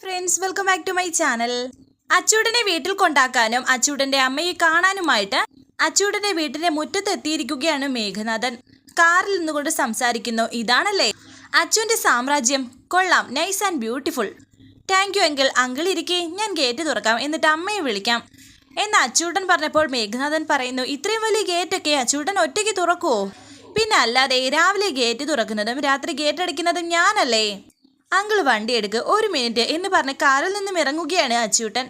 Friends, welcome back to my channel. അച്ചൂടനെ വീട്ടിൽ കൊണ്ടാക്കാനും അച്ചൂടന്റെ അമ്മയെ കാണാനുമായിട്ട് അച്ചൂടന്റെ വീട്ടിന്റെ മുറ്റത്ത് എത്തിയിരിക്കുകയാണ് മേഘനാഥൻ. കാറിൽ നിന്നുകൊണ്ട് സംസാരിക്കുന്നു. ഇതാണല്ലേ അച്ചുവിന്റെ സാമ്രാജ്യം? കൊള്ളാം, nice and beautiful. Thank you uncle. Uncle ഇരിക്കെ, ഞാൻ ഗേറ്റ് തുറക്കാം, എന്നിട്ട് അമ്മയെ വിളിക്കാം എന്ന് അച്ചൂടൻ പറഞ്ഞപ്പോൾ മേഘനാഥൻ പറയുന്നു, ഇത്രയും വലിയ ഗേറ്റൊക്കെ അച്ചൂടൻ ഒറ്റയ്ക്ക് തുറക്കുവോ? പിന്നെ അല്ലാതെ, രാവിലെ ഗേറ്റ് തുറക്കുന്നതും രാത്രി ഗേറ്റ് അടിക്കുന്നതും ഞാനല്ലേ? അങ്കിൾ വണ്ടി എടുക്ക്, ഒരു മിനിറ്റ് എന്ന് പറഞ്ഞ് കാറിൽ നിന്നും ഇറങ്ങുകയാണ് അച്ചൂട്ടൻ.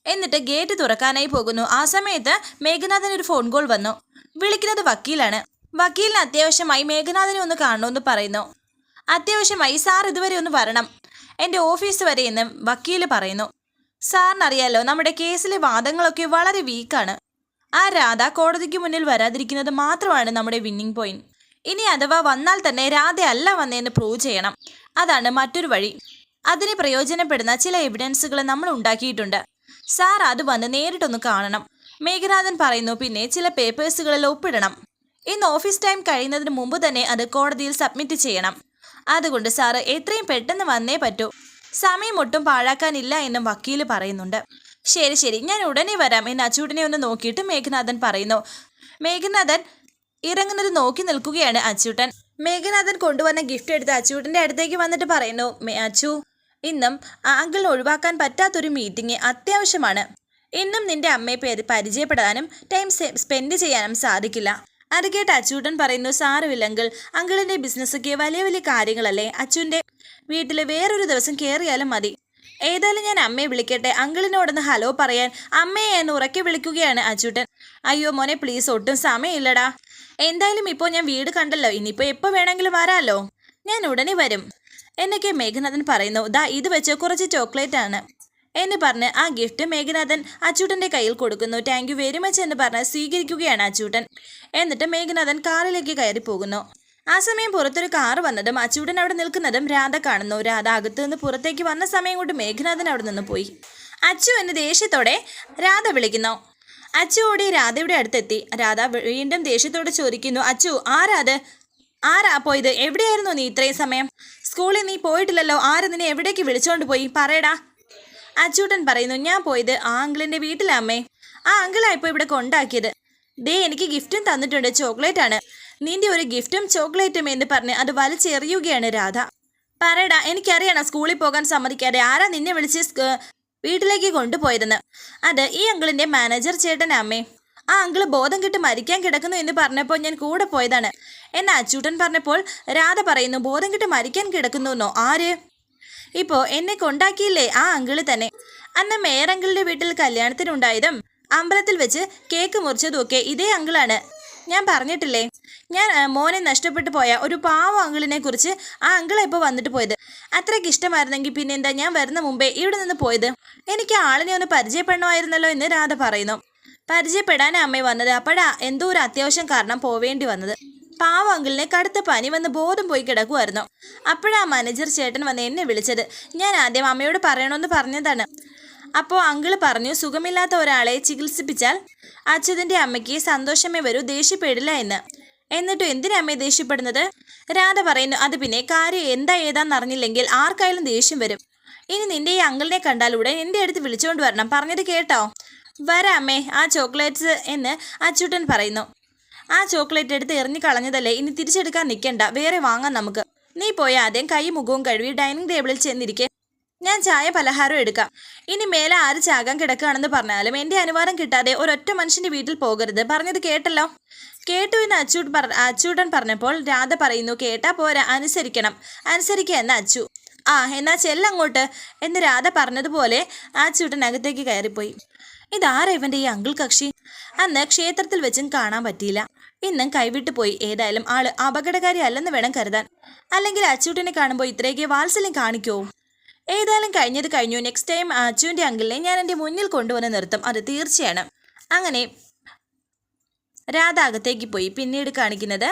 എന്നിട്ട് ഗേറ്റ് തുറക്കാനായി പോകുന്നു. ആ സമയത്ത് മേഘനാഥന് ഒരു ഫോൺ കോൾ വന്നു. വിളിക്കുന്നത് വക്കീലാണ്. വക്കീലിന് അത്യാവശ്യമായി മേഘനാഥനെ ഒന്ന് കാണണമെന്ന് പറയുന്നു. അത്യാവശ്യമായി സാർ ഇതുവരെ ഒന്ന് വരണം, എൻ്റെ ഓഫീസ് വരെ എന്ന് വക്കീല് പറയുന്നു. സാറിനറിയാലോ, നമ്മുടെ കേസിലെ വാദങ്ങളൊക്കെ വളരെ വീക്കാണ്. ആ രാധ കോടതിക്ക് മുന്നിൽ വരാതിരിക്കുന്നത് മാത്രമാണ് നമ്മുടെ വിന്നിംഗ് പോയിന്റ്. ഇനി അഥവാ വന്നാൽ തന്നെ രാധ അല്ല വന്നതെന്ന് പ്രൂവ് ചെയ്യണം. അതാണ് മറ്റൊരു വഴി. അതിന് പ്രയോജനപ്പെടുന്ന ചില എവിഡൻസുകൾ നമ്മൾ ഉണ്ടാക്കിയിട്ടുണ്ട്. സാർ അത് വന്ന് നേരിട്ടൊന്ന് കാണണം. മേഘനാഥൻ പറയുന്നു. പിന്നെ ചില പേപ്പേഴ്സുകളിൽ ഒപ്പിടണം. ഇന്ന് ഓഫീസ് ടൈം കഴിയുന്നതിന് മുമ്പ് തന്നെ അത് കോടതിയിൽ സബ്മിറ്റ് ചെയ്യണം. അതുകൊണ്ട് സാറ് എത്രയും പെട്ടെന്ന് വന്നേ പറ്റൂ. സമയം ഒട്ടും പാഴാക്കാനില്ല എന്നും വക്കീല് പറയുന്നുണ്ട്. ശരി ശരി, ഞാൻ ഉടനെ വരാം എന്ന് അച്ചൂട്ടനെ ഒന്ന് നോക്കിയിട്ട് മേഘനാഥൻ പറയുന്നു. മേഘനാഥൻ ഇറങ്ങുന്നത് നോക്കി നിൽക്കുകയാണ് അച്ചൂട്ടൻ. മേഘനാഥൻ കൊണ്ടുവന്ന ഗിഫ്റ്റ് എടുത്ത് അച്ചൂട്ടൻ്റെ അടുത്തേക്ക് വന്നിട്ട് പറയുന്നു, അച്ചു, ഇന്നും അങ്കിളിന് ഒഴിവാക്കാൻ പറ്റാത്തൊരു മീറ്റിംഗ് അത്യാവശ്യമാണ്. ഇന്നും നിന്റെ അമ്മയെ പരിചയപ്പെടാനും ടൈം സ്പെൻഡ് ചെയ്യാനും സാധിക്കില്ല. അത് കേട്ട് അച്ചൂട്ടൻ പറയുന്നു, സാരമില്ല അങ്കിൾ, അങ്കിളിൻ്റെ ബിസിനസ്സൊക്കെ വലിയ വലിയ കാര്യങ്ങളല്ലേ, അച്ചുവിൻ്റെ വീട്ടിൽ വേറൊരു ദിവസം കയറിയാലും മതി. ഏതായാലും ഞാൻ അമ്മയെ വിളിക്കട്ടെ, അങ്കിളിനോടൊന്ന് ഹലോ പറയാൻ. അമ്മയെ എന്ന് ഉറക്കെ വിളിക്കുകയാണ് അച്ചൂട്ടൻ. അയ്യോ മോനെ പ്ലീസ്, ഒട്ടും സമയമില്ലടാ. എന്തായാലും ഇപ്പോൾ ഞാൻ വീട് കണ്ടല്ലോ, ഇനിയിപ്പോൾ എപ്പോൾ വേണമെങ്കിലും വരാമല്ലോ. ഞാൻ ഉടനെ വരും എന്നൊക്കെ മേഘനാഥൻ പറയുന്നു. ദാ ഇത് വെച്ച് കുറച്ച് ചോക്ലേറ്റ് ആണ് എന്ന് പറഞ്ഞ് ആ ഗിഫ്റ്റ് മേഘനാഥൻ അച്ചൂട്ടൻ്റെ കയ്യിൽ കൊടുക്കുന്നു. താങ്ക് യു വെരി മച്ച് എന്ന് പറഞ്ഞ് സ്വീകരിക്കുകയാണ് അച്ചൂട്ടൻ. എന്നിട്ട് മേഘനാഥൻ കാറിലേക്ക് കയറി പോകുന്നു. ആ സമയം പുറത്തൊരു കാറ് വന്നതും അച്ചൂട്ടൻ അവിടെ നിൽക്കുന്നതും രാധ കാണുന്നു. രാധ അകത്ത് നിന്ന് പുറത്തേക്ക് വന്ന സമയം കൊണ്ട് മേഘനാഥൻ അവിടെ നിന്ന് പോയി. അച്ചു എന്ന് ദേഷ്യത്തോടെ രാധ വിളിക്കുന്നു. അച്ചു ഓടി രാധയുടെ അടുത്തെത്തി. രാധ വീണ്ടും ദേഷ്യത്തോടെ ചോദിക്കുന്നു, അച്ചു, ആരാ പോയത്? എവിടെയായിരുന്നു നീ ഇത്രയും സമയം? സ്കൂളിൽ നീ പോയിട്ടില്ലല്ലോ, ആര് നിന്നെ എവിടേക്ക് വിളിച്ചോണ്ട് പോയി? പറയടാ. അച്ചൂട്ടൻ പറയുന്നു, ഞാൻ പോയത് ആ അങ്കിളിൻ്റെ വീട്ടിലാ അമ്മേ. ആ അങ്കിളായിപ്പോൾ ഇവിടെ കൊണ്ടാക്കിയത്. ദേ എനിക്ക് ഗിഫ്റ്റും തന്നിട്ടുണ്ട്, ചോക്ലേറ്റ് ആണ്. നിന്റെ ഒരു ഗിഫ്റ്റും ചോക്ലേറ്റും എന്ന് പറഞ്ഞ് അത് വലിച്ചെറിയുകയാണ് രാധ. പറയടാ, എനിക്കറിയണം സ്കൂളിൽ പോകാൻ സമ്മതിക്കാതെ ആരാ നിന്നെ വിളിച്ച് വീട്ടിലേക്ക് കൊണ്ടുപോയതെന്ന്. അത് ഈ അങ്കിളിൻ്റെ മാനേജർ ചേട്ടൻ അമ്മേ. ആ അങ്കിള് ബോധം കെട്ട് മരിക്കാൻ കിടക്കുന്നു എന്ന് പറഞ്ഞപ്പോൾ ഞാൻ കൂടെ പോയതാണ് എന്ന് അച്ചൂട്ടൻ പറഞ്ഞപ്പോൾ രാധ പറയുന്നു, ബോധം കെട്ട് മരിക്കാൻ കിടക്കുന്നുവെന്നോ? ആര്? ഇപ്പോൾ എന്നെ കൊണ്ടാക്കിയില്ലേ ആ അങ്കിള് തന്നെ. അന്ന് മേയർ അങ്കിളിൻ്റെ വീട്ടിൽ കല്യാണത്തിനുണ്ടായതും അമ്പലത്തിൽ വെച്ച് കേക്ക് മുറിച്ചതും ഒക്കെ ഇതേ അങ്കിളാണ്. ഞാൻ പറഞ്ഞിട്ടില്ലേ, ഞാൻ മോനെ നഷ്ടപ്പെട്ടു പോയ ഒരു പാവ അങ്കിളിനെ കുറിച്ച്. ആ അങ്കിളാണ് ഇപ്പോൾ വന്നിട്ട് പോയത്. അത്രയ്ക്ക് ഇഷ്ടമായിരുന്നെങ്കിൽ പിന്നെന്താ ഞാൻ വരുന്ന മുമ്പേ ഇവിടെ നിന്ന് പോയത്? എനിക്ക് ആളിനെ ഒന്ന് പരിചയപ്പെടണമായിരുന്നല്ലോ എന്ന് രാധ പറയുന്നു. പരിചയപ്പെടാനാ അമ്മ വന്നത്, അപ്പോഴാ എന്തോ ഒരു അത്യാവശ്യം കാരണം പോവേണ്ടി വന്നത്. പാവ അങ്കിളിനെ കടുത്ത പനി വന്ന് ബോധം പോയി കിടക്കുമായിരുന്നു. അപ്പോഴാ മാനേജർ ചേട്ടൻ വന്ന് എന്നെ വിളിച്ചത്. ഞാൻ ആദ്യം അമ്മയോട് പറയണമെന്ന് പറഞ്ഞതാണ്. അപ്പോൾ അങ്കിള് പറഞ്ഞു, സുഖമില്ലാത്ത ഒരാളെ ചികിത്സിപ്പിച്ചാൽ അച്യുതൻ്റെ അമ്മയ്ക്ക് സന്തോഷമേ വരൂ, ദേഷ്യപ്പെടില്ല എന്ന്. എന്നിട്ടും എന്തിനാ അമ്മയെ ദേഷ്യപ്പെടുന്നത്? രാധ പറയുന്നു, അത് പിന്നെ കാര്യം എന്താ ഏതാന്ന് അറിഞ്ഞില്ലെങ്കിൽ ആർക്കായാലും ദേഷ്യം വരും. ഇനി നിന്റെ ഈ അങ്കിളിനെ കണ്ടാലൂടെ എൻ്റെ അടുത്ത് വിളിച്ചുകൊണ്ട് വരണം. പറഞ്ഞത് കേട്ടോ? വരാം അമ്മേ. ആ ചോക്ലേറ്റ്സ് എന്ന് അച്ചൂട്ടൻ പറയുന്നു. ആ ചോക്ലേറ്റ് എടുത്ത് എറിഞ്ഞു കളഞ്ഞതല്ലേ, ഇനി തിരിച്ചെടുക്കാൻ നിൽക്കണ്ട, വേറെ വാങ്ങാം നമുക്ക്. നീ പോയി ആദ്യം കൈ മുഖവും കഴുകി ഡൈനിങ് ടേബിളിൽ ചെന്നിരിക്കെ, ഞാൻ ചായ പലഹാരം എടുക്കാം. ഇനി മേലെ ആര് ചാകാൻ കിടക്കുകയാണെന്ന് പറഞ്ഞാലും എൻ്റെ അനുവാദം കിട്ടാതെ ഒരൊറ്റ മനുഷ്യൻ്റെ വീട്ടിൽ പോകരുത്. പറഞ്ഞത് കേട്ടല്ലോ? കേട്ടു എന്ന് അച്ചൂട്ടൻ പറഞ്ഞപ്പോൾ രാധ പറയുന്നു, കേട്ടാ പോരാ, അനുസരിക്കുക എന്ന അച്ചു. ആ എന്നാ ചെല്ലങ്ങോട്ട് എന്ന് രാധ പറഞ്ഞതുപോലെ അച്ചൂട്ടൻ അകത്തേക്ക് കയറിപ്പോയി. ഇതാരാ ഇവൻ്റെ ഈ അങ്കിൾ കക്ഷി? അന്ന് ക്ഷേത്രത്തിൽ വെച്ചും കാണാൻ പറ്റിയില്ല, ഇന്നും കൈവിട്ടു പോയി. ഏതായാലും ആള് അപകടകാരി അല്ലെന്ന് വേണം കരുതാൻ. അല്ലെങ്കിൽ അച്ചൂട്ടനെ കാണുമ്പോൾ ഇത്രയൊക്കെ വാത്സല്യം കാണിക്കുമോ? ഏതായാലും കഴിഞ്ഞത് കഴിഞ്ഞു. നെക്സ്റ്റ് ടൈം അച്ചുവിൻ്റെ അങ്കിളിനെ ഞാൻ എൻ്റെ മുന്നിൽ കൊണ്ടുവന്ന് നിർത്തും, അത് തീർച്ചയാണ്. അങ്ങനെ രാധ അകത്തേക്ക് പോയി. പിന്നീട് കാണിക്കുന്നത്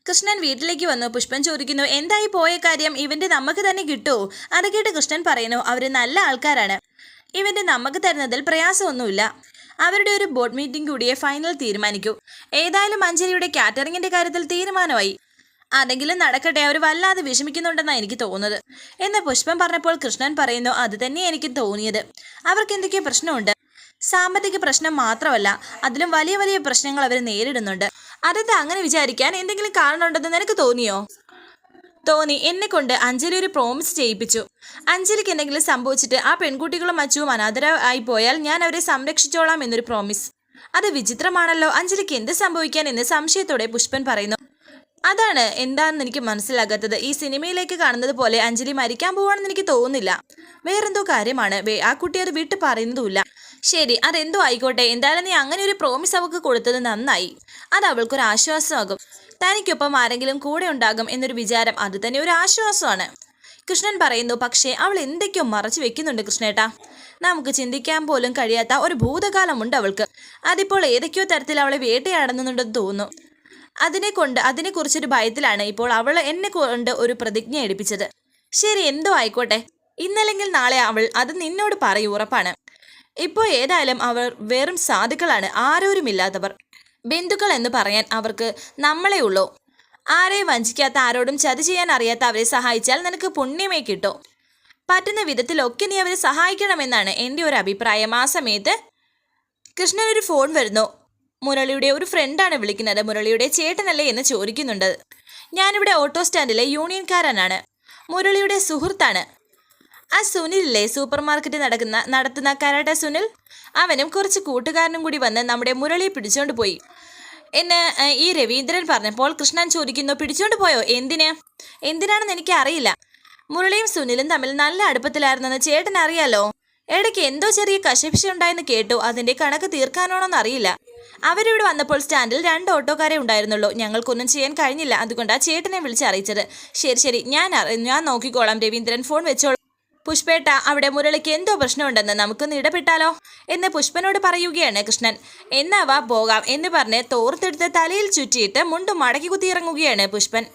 കൃഷ്ണൻ വീട്ടിലേക്ക് വന്നു. പുഷ്പൻ ചോദിക്കുന്നു, എന്തായി പോയ കാര്യം? ഇവൻ്റെ നമുക്ക് തന്നെ കിട്ടുമോ? അത് കേട്ട് കൃഷ്ണൻ പറയുന്നു, അവർ നല്ല ആൾക്കാരാണ്, ഇവൻ്റെ നമുക്ക് തരുന്നതിൽ പ്രയാസമൊന്നുമില്ല. അവരുടെ ഒരു ബോർഡ് മീറ്റിംഗ് കൂടിയേ ഫൈനൽ തീരുമാനിക്കൂ. ഏതായാലും അഞ്ജലിയുടെ കാറ്ററിങ്ങിൻ്റെ കാര്യത്തിൽ തീരുമാനമായി. അതെങ്കിലും നടക്കട്ടെ, അവർ വല്ലാതെ വിഷമിക്കുന്നുണ്ടെന്നാണ് എനിക്ക് തോന്നുന്നത് എന്ന് പുഷ്പം പറഞ്ഞപ്പോൾ കൃഷ്ണൻ പറയുന്നു, അത് തന്നെ എനിക്ക് തോന്നിയത്. അവർക്ക് എന്തൊക്കെയോ പ്രശ്നമുണ്ട്. സാമ്പത്തിക പ്രശ്നം മാത്രമല്ല, അതിലും വലിയ വലിയ പ്രശ്നങ്ങൾ അവർ നേരിടുന്നുണ്ട്. അതെന്താ അങ്ങനെ വിചാരിക്കാൻ എന്തെങ്കിലും കാരണമുണ്ടെന്ന് നിനക്ക് തോന്നി. എന്നെ കൊണ്ട് അഞ്ജലി ഒരു പ്രോമിസ് ചെയ്യിപ്പിച്ചു. അഞ്ജലിക്ക് എന്തെങ്കിലും സംഭവിച്ചിട്ട് ആ പെൺകുട്ടികളും അച്ചുവും അനാഥരായി പോയാൽ ഞാൻ അവരെ സംരക്ഷിച്ചോളാം എന്നൊരു പ്രോമിസ്. അത് വിചിത്രമാണല്ലോ. അഞ്ജലിക്ക് എന്ത് സംഭവിക്കാൻ എന്ന് സംശയത്തോടെ പുഷ്പൻ പറയുന്നു. അതാണ് എന്താണെന്ന് എനിക്ക് മനസ്സിലാകാത്തത്. ഈ സിനിമയിലേക്ക് കാണുന്നത് പോലെ അഞ്ജലി മരിക്കാൻ പോവാണെന്ന് എനിക്ക് തോന്നുന്നില്ല. വേറെന്തോ കാര്യമാണ്. ആ കുട്ടി അത് വിട്ട് പറയുന്നതുമില്ല. ശരി, അതെന്തോ ആയിക്കോട്ടെ. എന്തായാലും നീ അങ്ങനെ ഒരു പ്രോമിസ് അവൾക്ക് കൊടുത്തത് നന്നായി. അത് അവൾക്കൊരു ആശ്വാസമാകും. തനിക്കൊപ്പം ആരെങ്കിലും കൂടെ ഉണ്ടാകും എന്നൊരു വിചാരം അത് തന്നെ ഒരു ആശ്വാസമാണ്. കൃഷ്ണൻ പറയുന്നു, പക്ഷേ അവൾ എന്തൊക്കെയോ മറച്ചു വെക്കുന്നുണ്ട് കൃഷ്ണേട്ടാ. നമുക്ക് ചിന്തിക്കാൻ പോലും കഴിയാത്ത ഒരു ഭൂതകാലമുണ്ട് അവൾക്ക്. അതിപ്പോൾ ഏതൊക്കെയോ തരത്തിൽ അവളെ വേട്ടയാടുന്നുണ്ടെന്ന് തോന്നുന്നു. അതിനെക്കുറിച്ചൊരു ഭയത്തിലാണ് ഇപ്പോൾ അവൾ എന്നെ കൊണ്ട് ഒരു പ്രതിജ്ഞ എടുപ്പിച്ചത്. ശരി, എന്തോ ആയിക്കോട്ടെ. ഇന്നല്ലെങ്കിൽ നാളെ അവൾ അത് നിന്നോട് പറയും, ഉറപ്പാണ്. ഇപ്പോൾ ഏതായാലും അവർ വെറും സാധുക്കളാണ്, ആരോരുമില്ലാത്തവർ. ബന്ധുക്കൾ എന്ന് പറയാൻ അവർക്ക് നമ്മളെ ഉള്ളൂ. ആരെയും വഞ്ചിക്കാത്ത, ആരോടും ചതി ചെയ്യാൻ അറിയാത്ത അവരെ സഹായിച്ചാൽ നിനക്ക് പുണ്യമേ കിട്ടും. പറ്റുന്ന വിധത്തിലൊക്കെ നീ അവരെ സഹായിക്കണമെന്നാണ് എൻ്റെ ഒരു അഭിപ്രായം. ആ സമയത്ത് കൃഷ്ണനൊരു ഫോൺ വരുന്നു. മുരളിയുടെ ഒരു ഫ്രണ്ടാണ് വിളിക്കുന്നത്. മുരളിയുടെ ചേട്ടനല്ലേ എന്ന് ചോദിക്കുന്നുണ്ട്. ഞാനിവിടെ ഓട്ടോ സ്റ്റാൻഡിലെ യൂണിയൻകാരനാണ്. മുരളിയുടെ സുഹൃത്താണ്. ആ സുനിലില്ലേ, സൂപ്പർ മാർക്കറ്റ് നടത്തുന്ന കരാട്ടെ സുനിൽ, അവനും കുറച്ച് കൂട്ടുകാരനും കൂടി വന്ന് നമ്മുടെ മുരളിയെ പിടിച്ചോണ്ട് പോയി എന്ന് ഈ രവീന്ദ്രൻ പറഞ്ഞപ്പോൾ കൃഷ്ണൻ ചോദിക്കുന്നു, പിടിച്ചോണ്ട് പോയോ? എന്തിനാണെന്ന് എനിക്ക് അറിയില്ല. മുരളിയും സുനിലും തമ്മിൽ നല്ല അടുപ്പത്തിലായിരുന്നെന്ന് ചേട്ടൻ അറിയാലോ. ഇടയ്ക്ക് എന്തോ ചെറിയ കശപിശ ഉണ്ടായെന്ന് കേട്ടു. അതിന്റെ കണക്ക് തീർക്കാനാണോന്ന് അറിയില്ല. അവരിവിടെ വന്നപ്പോൾ സ്റ്റാൻഡിൽ 2 ഓട്ടോക്കാരെ ഉണ്ടായിരുന്നുള്ളൂ. ഞങ്ങൾക്കൊന്നും ചെയ്യാൻ കഴിഞ്ഞില്ല. അതുകൊണ്ടാണ് ചേട്ടനെ വിളിച്ചറിയിച്ചത്. ശരി, ഞാൻ നോക്കിക്കോളാം. രവീന്ദ്രൻ ഫോൺ വെച്ചോളാം. പുഷ്പേട്ട, അവിടെ മുരളിക്ക് എന്തോ പ്രശ്നമുണ്ടെന്ന് നമുക്കൊന്ന് ഇടപെട്ടാലോ എന്ന് പുഷ്പനോട് പറയുകയാണ് കൃഷ്ണൻ. എന്നാവാ പോകാം എന്ന് പറഞ്ഞ് തോർത്തെടുത്ത് തലയിൽ ചുറ്റിയിട്ട് മുണ്ടും മടക്കി കുത്തിയിറങ്ങുകയാണ് പുഷ്പൻ.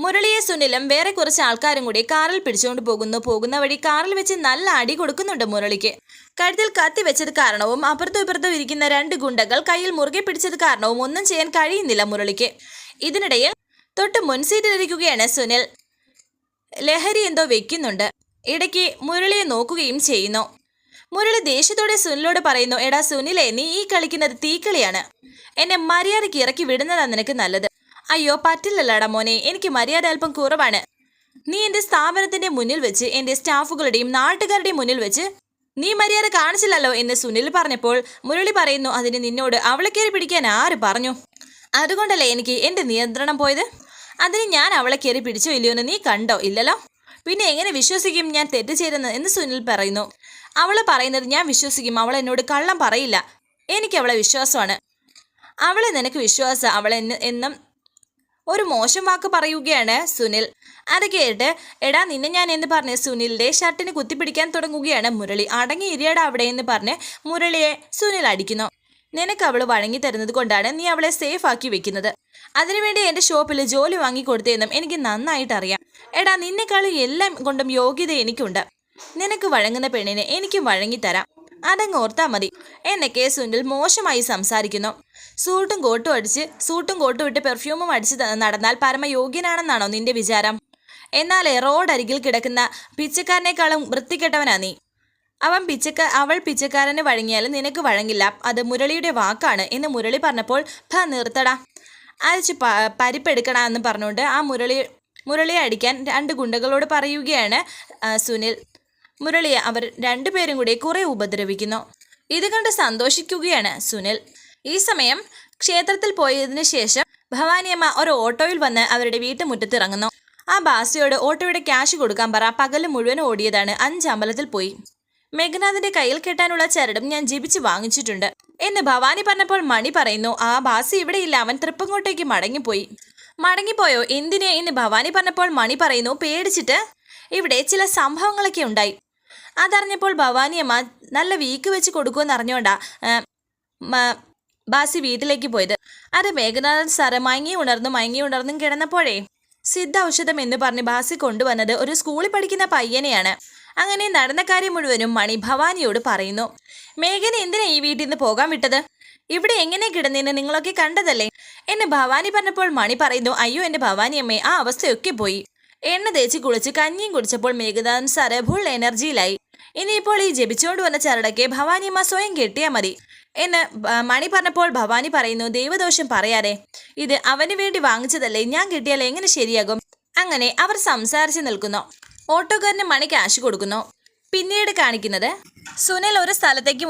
മുരളിയെ സുനിലും വേറെ കുറച്ച് ആൾക്കാരും കൂടി കാറിൽ പിടിച്ചുകൊണ്ട് പോകുന്ന വഴി കാറിൽ വെച്ച് നല്ല അടി കൊടുക്കുന്നുണ്ട് മുരളിക്ക്. കഴുത്തിൽ കത്തി വെച്ചത് കാരണവും അപ്പുറത്തും ഇപ്പുറത്തും ഇരിക്കുന്ന 2 ഗുണ്ടകൾ കയ്യിൽ മുറുകെ പിടിച്ചത് കാരണവും ഒന്നും ചെയ്യാൻ കഴിയുന്നില്ല മുരളിക്ക്. ഇതിനിടയിൽ തൊട്ട് മുൻസീറ്റിലിരിക്കുകയാണ് സുനിൽ. ലഹരി എന്തോ വെക്കുന്നുണ്ട്. ഇടയ്ക്ക് മുരളിയെ നോക്കുകയും ചെയ്യുന്നു. മുരളി ദേഷ്യത്തോടെ സുനിലോട് പറയുന്നു, എടാ സുനിലെ, നീ ഈ കളിക്കുന്നത് തീക്കളിയാണ്. എന്നെ മര്യാദയ്ക്ക് ഇറക്കി വിടുന്നതാണ് നിനക്ക് നല്ലത്. അയ്യോ പറ്റില്ലല്ലോടാ മോനെ, എനിക്ക് മര്യാദ അല്പം കുറവാണ്. നീ എൻ്റെ സ്ഥാപനത്തിന്റെ മുന്നിൽ വെച്ച്, എൻ്റെ സ്റ്റാഫുകളുടെയും നാട്ടുകാരുടെയും മുന്നിൽ വെച്ച് നീ മര്യാദ കാണിച്ചില്ലല്ലോ എന്ന് സുനിൽ പറഞ്ഞപ്പോൾ മുരളി പറയുന്നു, അതിന് നിന്നോട് അവളെ കയറി പിടിക്കാൻ ആര് പറഞ്ഞു? അതുകൊണ്ടല്ലേ എനിക്ക് എൻ്റെ നിയന്ത്രണം പോയത്. അതിന് ഞാൻ അവളെ കയറി പിടിച്ചോ ഇല്ലയോ എന്ന് നീ കണ്ടോ? ഇല്ലല്ലോ. പിന്നെ എങ്ങനെ വിശ്വസിക്കും ഞാൻ തെറ്റ് ചെയ്തെന്ന് എന്ന് സുനിൽ പറയുന്നു. അവള് പറയുന്നത് ഞാൻ വിശ്വസിക്കും. അവൾ എന്നോട് കള്ളം പറയില്ല. എനിക്ക് അവളെ വിശ്വാസമാണ്. അവളെ നിനക്ക് വിശ്വാസം. അവൾ എന്നും ഒരു മോശം വാക്ക് പറയുകയാണ് സുനിൽ. അത് കേട്ട് എടാ നിന്നെ ഞാൻ എന്ന് പറഞ്ഞ് സുനിലിന്റെ ഷർട്ടിന് കുത്തിപ്പിടിക്കാൻ തുടങ്ങുകയാണ് മുരളി. അടങ്ങി ഇരിയടാ അവിടെ എന്ന് പറഞ്ഞ് മുരളിയെ സുനിൽ അടിക്കുന്നു. നിനക്ക് അവൾ വഴങ്ങി തരുന്നത് കൊണ്ടാണ് നീ അവളെ സേഫ് ആക്കി വെക്കുന്നത്. അതിനുവേണ്ടി എൻ്റെ ഷോപ്പിൽ ജോലി വാങ്ങിക്കൊടുത്തതെന്നും എനിക്ക് നന്നായിട്ട് അറിയാം. എടാ നിന്നെക്കാളും എല്ലാം കൊണ്ടും യോഗ്യത എനിക്കുണ്ട്. നിനക്ക് വഴങ്ങുന്ന പെണ്ണിനെ എനിക്കും വഴങ്ങിത്തരാം. അതങ്ങ് ഓർത്താ മതി എന്നൊക്കെ സുനിൽ മോശമായി സംസാരിക്കുന്നു. സൂട്ടും കോട്ടും ഇട്ട് പെർഫ്യൂമും അടിച്ച് നടന്നാൽ പരമയോഗ്യനാണെന്നാണോ നിന്റെ വിചാരം? എന്നാലേ റോഡരികിൽ കിടക്കുന്ന പിച്ചക്കാരനേക്കാളും വൃത്തികെട്ടവനാ നീ. അവൾ പിച്ചക്കാരന് വഴങ്ങിയാലും നിനക്ക് വഴങ്ങില്ല. അത് മുരളിയുടെ വാക്കാണ് എന്ന് മുരളി പറഞ്ഞപ്പോൾ നിർത്തടാ, അരച്ച് പരിപ്പെടുക്കണ എന്ന് പറഞ്ഞുകൊണ്ട് ആ മുരളിയെ അടിക്കാൻ 2 ഗുണ്ടകളോട് പറയുകയാണ് സുനിൽ. മുരളിയെ അവർ 2 പേരും കൂടി കുറെ ഉപദ്രവിക്കുന്നു. ഇത് കണ്ട് സന്തോഷിക്കുകയാണ് സുനിൽ. ഈ സമയം ക്ഷേത്രത്തിൽ പോയതിനു ശേഷം ഭവാനിയമ്മ ഒരു ഓട്ടോയിൽ വന്ന് അവരുടെ വീട്ടുമുറ്റത്ത് ഇറങ്ങുന്നു. ആ ബാസിയോട് ഓട്ടോയുടെ ക്യാഷ് കൊടുക്കാൻ പറ. പകല് മുഴുവൻ ഓടിയതാണ്. 5 അമ്പലത്തിൽ പോയി. മേഘനാഥിന്റെ കയ്യിൽ കെട്ടാനുള്ള ചരടും ഞാൻ ജപിച്ച് വാങ്ങിച്ചിട്ടുണ്ട് എന്ന് ഭവാനി പറഞ്ഞപ്പോൾ മണി പറയുന്നു, ആ ബാസി ഇവിടെ ഇല്ല, അവൻ തൃപ്പങ്ങോട്ടേക്ക് മടങ്ങിപ്പോയോ? എന്തിനെ എന്ന് ഭവാനി പറഞ്ഞപ്പോൾ മണി പറയുന്നു, പേടിച്ചിട്ട്. ഇവിടെ ചില സംഭവങ്ങളൊക്കെ ഉണ്ടായി. അതറിഞ്ഞപ്പോൾ ഭവാനിയമ്മ നല്ല വീക്ക് വെച്ച് കൊടുക്കുമെന്ന് അറിഞ്ഞോണ്ടാ ബാസി വീട്ടിലേക്ക് പോയത്. അത് മേഘനാഥൻ സാറ് മയങ്ങി ഉണർന്നും കിടന്നപ്പോഴേ സിദ്ധ ഔഷധം എന്ന് പറഞ്ഞ് ബാസി കൊണ്ടുവന്നത് ഒരു സ്കൂളിൽ പഠിക്കുന്ന പയ്യനെയാണ്. അങ്ങനെ നടന്ന കാര്യം മുഴുവനും മണി ഭവാനിയോട് പറയുന്നു. മേഘന എന്തിനാ ഈ വീട്ടിൽ നിന്ന് പോകാൻ വിട്ടത്? ഇവിടെ എങ്ങനെ കിടന്നേന്ന് നിങ്ങളൊക്കെ കണ്ടതല്ലേ എന്നെ ഭവാനി പറഞ്ഞപ്പോൾ മണി പറയുന്നു, അയ്യോ എന്റെ ഭവാനി അമ്മേ, ആ അവസ്ഥയൊക്കെ പോയി. എണ്ണ തേച്ച് കുളിച്ച് കഞ്ഞിയും കുടിച്ചപ്പോൾ മേഘനാഥൻ സാറ് ഫുൾ എനർജിയിലായി. ഇനിയിപ്പോൾ ഈ ജപിച്ചുകൊണ്ട് വന്ന ചരടൊക്കെ ഭവാനിയമ്മ സ്വയം കെട്ടിയാൽ മതി എന്ന് മണി പറഞ്ഞപ്പോൾ ഭവാനി പറയുന്നു, ദൈവദോഷം പറയാതെ, ഇത് അവന് വേണ്ടി വാങ്ങിച്ചതല്ലേ, ഞാൻ കിട്ടിയാൽ എങ്ങനെ ശരിയാകും. അങ്ങനെ അവർ സംസാരിച്ച് നിൽക്കുന്നു. ഓട്ടോക്കാരന് മണി ക്യാഷ് കൊടുക്കുന്നു. പിന്നീട് കാണിക്കുന്നത് സുനിൽ ഒരു സ്ഥലത്തേക്ക്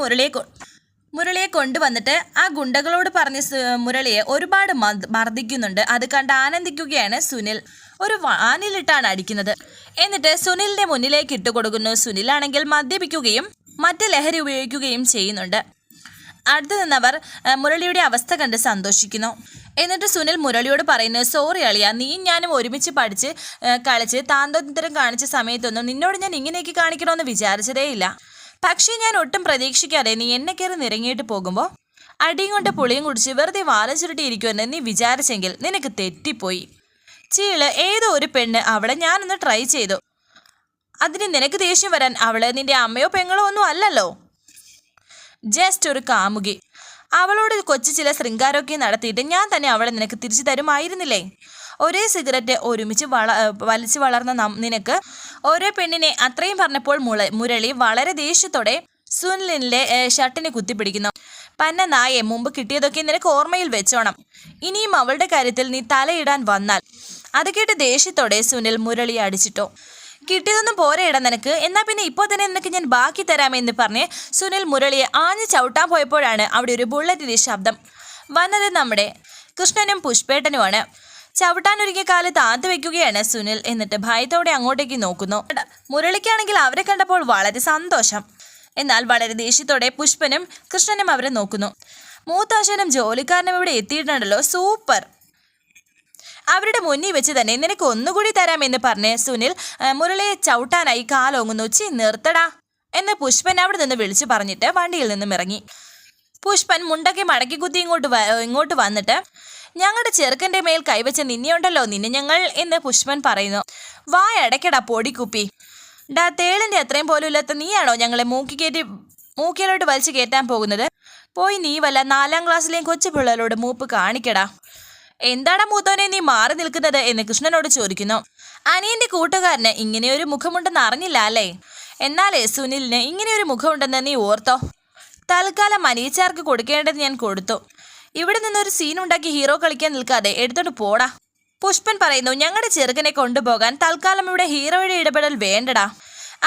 മുരളിയെ കൊണ്ടുവന്നിട്ട് ആ ഗുണ്ടകളോട് പറഞ്ഞ് മുരളിയെ ഒരുപാട് മർദ്ദിക്കുന്നുണ്ട്. അത് കണ്ട് ആനന്ദിക്കുകയാണ് സുനിൽ. ഒരു വാനിലിട്ടാണ് അടിക്കുന്നത്. എന്നിട്ട് സുനിലിന്റെ മുന്നിലേക്ക് ഇട്ടുകൊടുക്കുന്നു. സുനിലാണെങ്കിൽ മദ്യപിക്കുകയും മറ്റ് ലഹരി ഉപയോഗിക്കുകയും ചെയ്യുന്നുണ്ട്. അടുത്തു നിന്നവർ മുരളിയുടെ അവസ്ഥ കണ്ട് സന്തോഷിക്കുന്നു. എന്നിട്ട് സുനിൽ മുരളിയോട് പറയുന്നു, സോറി അളിയ, നീയും ഞാനും ഒരുമിച്ച് പഠിച്ച് കളിച്ച് താന്തോത്തരം കാണിച്ച സമയത്തൊന്നും നിന്നോട് ഞാൻ ഇങ്ങനെയൊക്കെ കാണിക്കണമെന്ന് വിചാരിച്ചതേയില്ല. പക്ഷേ ഞാൻ ഒട്ടും പ്രതീക്ഷിക്കാതെ നീ എന്നെ കയറി നിറങ്ങിയിട്ട് പോകുമ്പോൾ അടിയും കൊണ്ട് പുളിയും കുടിച്ച് വെറുതെ വാലം ചുരുട്ടിയിരിക്കുമെന്ന് നീ വിചാരിച്ചെങ്കിൽ നിനക്ക് തെറ്റിപ്പോയി. ചീള് ഏതോ ഒരു പെണ്ണ്, അവളെ ഞാനൊന്ന് ട്രൈ ചെയ്തു. അതിന് നിനക്ക് ദേഷ്യം വരാൻ അവള് നിന്റെ അമ്മയോ പെങ്ങളോ ഒന്നും അല്ലല്ലോ, ജസ്റ്റ് ഒരു കാമുകി. അവളോട് കൊച്ചു ചില ശൃംഗാരമൊക്കെ നടത്തിയിട്ട് ഞാൻ തന്നെ അവളെ നിനക്ക് തിരിച്ചു തരുമായിരുന്നില്ലേ. ഒരേ സിഗരറ്റ് ഒരുമിച്ച് വലിച്ചു വളർന്ന നിനക്ക് ഓരോ പെണ്ണിനെ അത്രയും പറഞ്ഞപ്പോൾ മുരളി വളരെ ദേഷ്യത്തോടെ സുനിലിന്റെ ഷർട്ടിനെ കുത്തിപ്പിടിക്കുന്നു. പന്ന നായെ, മുമ്പ് കിട്ടിയതൊക്കെ നിനക്ക് ഓർമ്മയിൽ വെച്ചോണം. ഇനിയും അവളുടെ കാര്യത്തിൽ നീ തലയിടാൻ വന്നാൽ. അത് കേട്ട് ദേഷ്യത്തോടെ സുനിൽ മുരളിയെ അടിച്ചിട്ടോ. കിട്ടിയതൊന്നും പോരെയിടാ നിനക്ക്, എന്നാ പിന്നെ ഇപ്പോൾ തന്നെ നിനക്ക് ഞാൻ ബാക്കി തരാമെന്ന് പറഞ്ഞ് സുനിൽ മുരളിയെ ആഞ്ഞ് ചവിട്ടാൻ പോയപ്പോഴാണ് അവിടെ ഒരു ബുള്ളറ്റിന്റെ ശബ്ദം വന്നത്. നമ്മുടെ കൃഷ്ണനും പുഷ്പേട്ടനുമാണ്. ചവിട്ടാനൊരുങ്ങിയ കാല് താഴ്ത്തി വെക്കുകയാണ് സുനിൽ. എന്നിട്ട് ഭയത്തോടെ അങ്ങോട്ടേക്ക് നോക്കുന്നു. മുരളിക്കാണെങ്കിൽ അവരെ കണ്ടപ്പോൾ വളരെ സന്തോഷം. എന്നാൽ വളരെ ദേഷ്യത്തോടെ പുഷ്പനും കൃഷ്ണനും അവരെ നോക്കുന്നു. മൂത്താശനും ജോലിക്കാരനും ഇവിടെ എത്തിയിട്ടുണ്ടല്ലോ, സൂപ്പർ. അവരുടെ മുന്നിൽ വെച്ച് തന്നെ നിനക്ക് ഒന്നുകൂടി തരാമെന്ന് പറഞ്ഞ് സുനിൽ മുരളിയെ ചവിട്ടാനായി കാലോങ്ങുന്നു. നിർത്തടാ എന്ന് പുഷ്പൻ അവിടെ നിന്ന് വിളിച്ചു പറഞ്ഞിട്ട് വണ്ടിയിൽ നിന്നും ഇറങ്ങി. പുഷ്പൻ മുണ്ടൊക്കെ മടക്കി കുത്തി ഇങ്ങോട്ട് വന്നിട്ട്, ഞങ്ങളുടെ ചെറുക്കൻ്റെ മേൽ കൈവച്ച നിന്നെയുണ്ടല്ലോ നിന്നെ ഞങ്ങൾ എന്ന് പുഷ്പൻ പറയുന്നു. വായടക്കടാ പൊടിക്കുപ്പി. ഡാ തേളിൻ്റെ അത്രയും പോലും ഇല്ലാത്ത നീയാണോ ഞങ്ങളെ മൂക്കിലോട്ട് വലിച്ചു കയറ്റാൻ പോകുന്നത്? പോയി നീ വല്ല 4ാം ക്ലാസ്സിലെയും കൊച്ചു പിള്ളേരോട് മൂപ്പ് കാണിക്കടാ. എന്താടാ മൂത്തോനെ നീ മാറി നിൽക്കുന്നത് എന്ന് കൃഷ്ണനോട് ചോദിക്കുന്നു. അനിയന്റെ കൂട്ടുകാരന് ഇങ്ങനെയൊരു മുഖമുണ്ടെന്ന് അറിഞ്ഞില്ല അല്ലേ? എന്നാലേ സുനിലിന് ഇങ്ങനെയൊരു മുഖമുണ്ടെന്ന് നീ ഓർത്തോ. തൽക്കാലം അനിയച്ചാർക്ക് കൊടുക്കേണ്ടത് ഞാൻ കൊടുത്തു. ഇവിടെ നിന്നൊരു സീനുണ്ടാക്കി ഹീറോ കളിക്കാൻ നിൽക്കാതെ എടുത്തോണ്ട് പോടാ. പുഷ്പൻ പറയുന്നു, ഞങ്ങളുടെ ചെറുക്കനെ കൊണ്ടുപോകാൻ തൽക്കാലം ഇവിടെ ഹീറോയുടെ ഇടപെടൽ വേണ്ടടാ.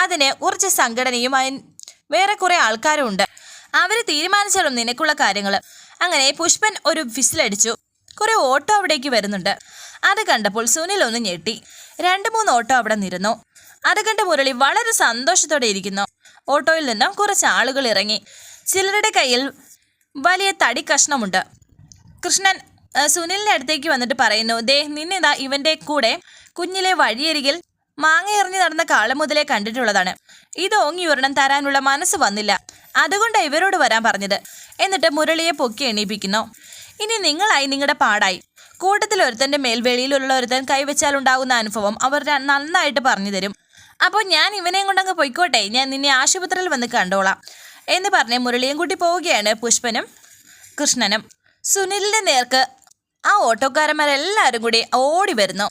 അതിന് കുറച്ച് സംഘടനയുമായി വേറെ കുറെ ആൾക്കാരും ഉണ്ട്. അവര് തീരുമാനിച്ചാലും നിനക്കുള്ള കാര്യങ്ങൾ. അങ്ങനെ പുഷ്പൻ ഒരു വിസിലടിച്ചു. കുറെ ഓട്ടോ അവിടേക്ക് വരുന്നുണ്ട്. അത് കണ്ടപ്പോൾ സുനിൽ ഒന്ന് ഞെട്ടി. 2-3 ഓട്ടോ അവിടെ നിരുന്നു. അത് കണ്ട് മുരളി വളരെ സന്തോഷത്തോടെ ഇരിക്കുന്നു. ഓട്ടോയിൽ നിന്നും കുറച്ച് ആളുകൾ ഇറങ്ങി. ചിലരുടെ കയ്യിൽ വലിയ തടി കഷ്ണമുണ്ട്. കൃഷ്ണൻ സുനിലിന്റെ അടുത്തേക്ക് വന്നിട്ട് പറയുന്നു, ദേ നിന്നിതാ ഇവന്റെ കൂടെ കുഞ്ഞിലെ വഴിയരികിൽ മാങ്ങ എറിഞ്ഞു നടന്ന കാലം മുതലേ കണ്ടിട്ടുള്ളതാണ്. ഇത് ഓങ്ങി ഒരെണ്ണം തരാനുള്ള മനസ്സ് വന്നില്ല, അതുകൊണ്ടാണ് ഇവരോട് വരാൻ പറഞ്ഞത്. എന്നിട്ട് മുരളിയെ പൊക്കി എണീപ്പിക്കുന്നു. ഇനി നിങ്ങളായി നിങ്ങളുടെ പാടായി. കൂട്ടത്തിൽ ഒരുത്തൻ്റെ മേൽ വെളിയിലുള്ള ഒരുത്തൻ കൈവച്ചാലുണ്ടാകുന്ന അനുഭവം അവർ നന്നായിട്ട് പറഞ്ഞു തരും. അപ്പോൾ ഞാൻ ഇവനെയും കൊണ്ടങ്ങ് പൊയ്ക്കോട്ടെ, ഞാൻ നിന്നെ ആശുപത്രിയിൽ വന്ന് കണ്ടോളാം എന്ന് പറഞ്ഞ് മുരളിയും കൂട്ടി പോവുകയാണ് പുഷ്പനും കൃഷ്ണനും. സുനിലിന്റെ നേർക്ക് ആ ഓട്ടോക്കാരന്മാരെല്ലാവരും കൂടി ഓടി വരുന്നു.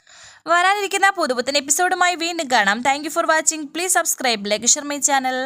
വരാനിരിക്കുന്ന പുതുപുത്തൻ എപ്പിസോഡുമായി വീണ്ടും കാണാം. Thank you for watching. Please subscribe, like, share my channel.